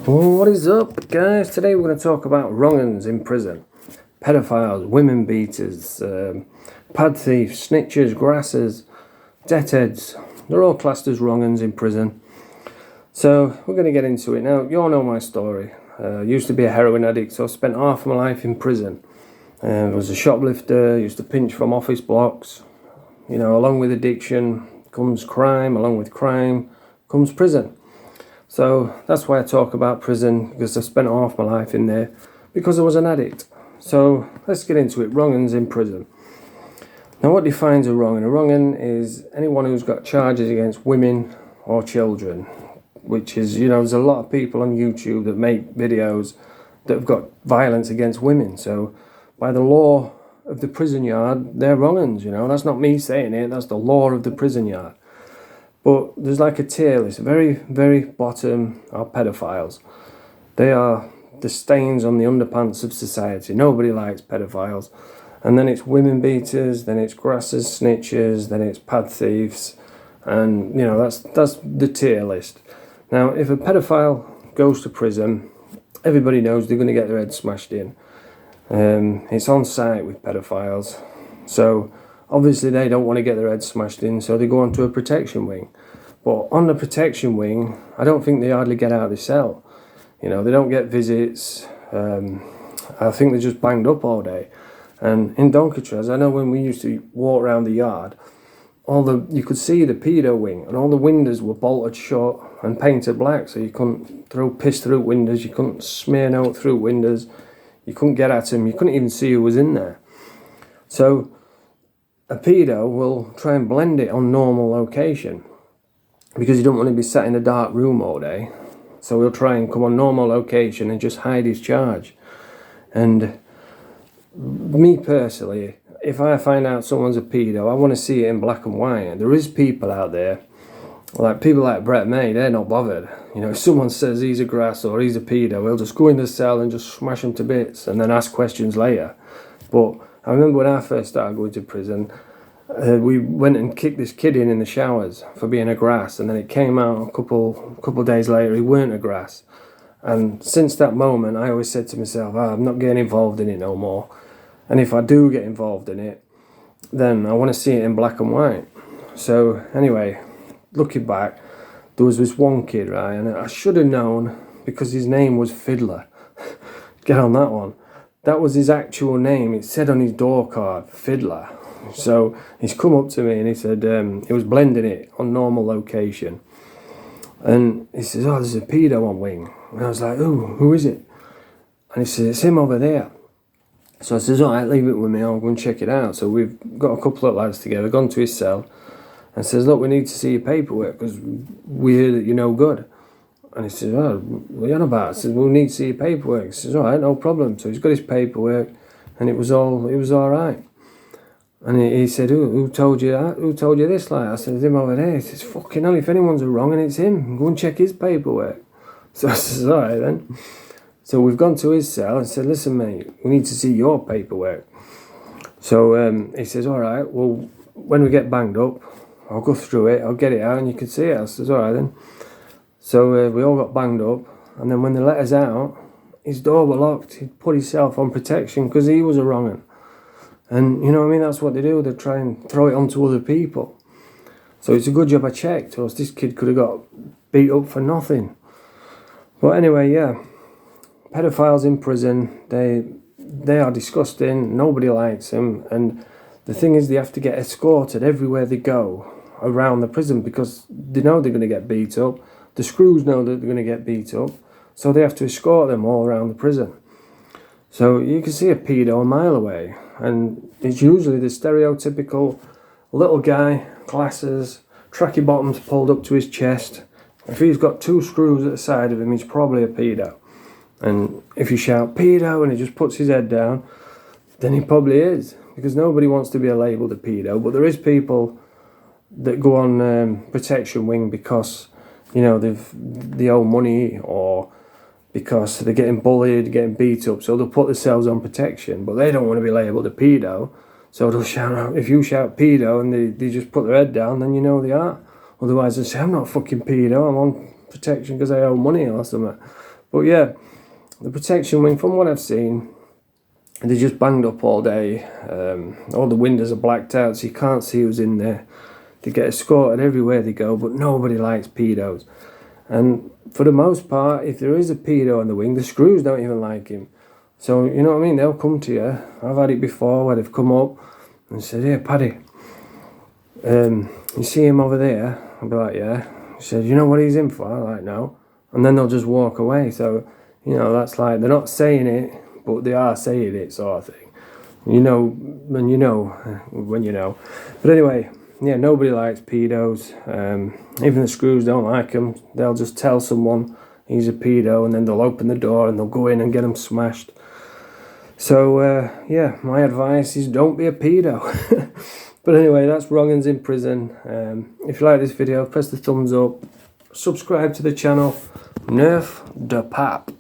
Well, what is up, guys? Today we're going to talk about wrong-uns in prison. Pedophiles, women beaters, pad thieves, snitchers, grassers, deadheads. They're all classed as wrong-uns in prison. So we're going to get into it now. You all know my story. Used to be a heroin addict, so I spent half my life in prison. Was a shoplifter, used to pinch from office blocks. You know, along with addiction comes crime, along with crime comes prison. So that's why I talk about prison, because I spent half my life in there because I was an addict. So let's get into it. Wrong-uns in prison. Now, what defines a wrong-un? A wrong-un is anyone who's got charges against women or children, which is, you know, there's a lot of people on YouTube that make videos that have got violence against women. So by the law of the prison yard, they're wrong-uns, you know. That's not me saying it, that's the law of the prison yard. But there's like a tier list. Very, very bottom are pedophiles. They are the stains on the underpants of society. Nobody likes pedophiles. And then it's women beaters, then it's grassers, snitchers, then it's pad thieves. And, you know, that's the tier list. Now, if a pedophile goes to prison, everybody knows they're going to get their head smashed in. It's on site with pedophiles. So obviously they don't want to get their head smashed in, so they go onto a protection wing. But on the protection wing, I don't think they hardly get out of the cell. You know, they don't get visits. I think they're just banged up all day. And in Doncaster, I know when we used to walk around the yard, you could see the pedo wing, and all the windows were bolted shut and painted black, so you couldn't throw piss through windows, you couldn't smear note through windows, you couldn't get at them, you couldn't even see who was in there. So a pedo will try and blend it on normal location because you don't want to be sat in a dark room all day. So he'll try and come on normal location and just hide his charge. And me personally, if I find out someone's a pedo, I want to see it in black and white. And there is people out there, like people like Brett May, they're not bothered. You know, if someone says he's a grass or he's a pedo, he'll just go in the cell and just smash him to bits and then ask questions later. But I remember when I first started going to prison, we went and kicked this kid in the showers for being a grass, and then it came out a couple days later he weren't a grass. And since that moment, I always said to myself, I'm not getting involved in it no more. And if I do get involved in it, then I want to see it in black and white. So anyway, looking back, there was this one kid, right, and I should have known because his name was Fiddler. Get on that one. That was his actual name. It said on his door card, Fiddler. So he's come up to me and he said he was blending it on normal location. And he says, there's a pedo on wing. And I was like, who is it? And he says, it's him over there. So I says, all right, leave it with me, I'll go and check it out. So we've got a couple of lads together, gone to his cell, and says, look, we need to see your paperwork because we hear that you're no good. And he says, what are you on about? I says, we need to see your paperwork. He says, all right, no problem. So he's got his paperwork, and it was all right. And he said, who told you that? Who told you this? Like, I said, him over there. He says, fucking hell, if anyone's wrong and it's him, go and check his paperwork. So I says, all right then. So we've gone to his cell and said, listen, mate, we need to see your paperwork. So he says, all right, well, when we get banged up, I'll go through it, I'll get it out and you can see it. I says, all right then. So we all got banged up, and then when they let us out, his door was locked. He'd put himself on protection because he was a wrong-un. And you know what I mean, that's what they do, they try and throw it onto other people. So it's a good job I checked, or else this kid could have got beat up for nothing. But anyway, yeah, pedophiles in prison, they are disgusting, nobody likes them, and the thing is they have to get escorted everywhere they go around the prison because they know they're going to get beat up. The screws know that they're going to get beat up, so they have to escort them all around the prison. So you can see a pedo a mile away, and it's usually the stereotypical little guy, glasses, tracky bottoms pulled up to his chest. If he's got two screws at the side of him, he's probably a pedo. And if you shout pedo and he just puts his head down, then he probably is, because nobody wants to be labelled a pedo. But there is people that go on protection wing because, you know, they owe money, or because they're getting bullied, getting beat up, so they'll put themselves on protection, but they don't want to be labelled a pedo, so they'll shout out. If you shout pedo and they just put their head down, then you know they are. Otherwise they say, I'm not fucking pedo, I'm on protection because I owe money or something. But yeah, the protection wing, from what I've seen, they're just banged up all day. All the windows are blacked out, so you can't see who's in there. They get escorted everywhere they go, but nobody likes pedos. And for the most part, if there is a pedo on the wing, the screws don't even like him. So, you know what I mean? They'll come to you. I've had it before where they've come up and said, "Hey, Paddy, you see him over there?" I'll be like, "Yeah." He said, "You know what he's in for?" I'm like, "No." And then they'll just walk away. So, you know, that's like, they're not saying it, but they are saying it, sort of thing. You know, when you know, when you know. But anyway, yeah, nobody likes pedos. Even the screws don't like them. They'll just tell someone he's a pedo, and then they'll open the door and they'll go in and get them smashed. So, yeah, my advice is don't be a pedo. But anyway, that's Wrong 'Uns in Prison. If you like this video, press the thumbs up. Subscribe to the channel. Nerf the Pap.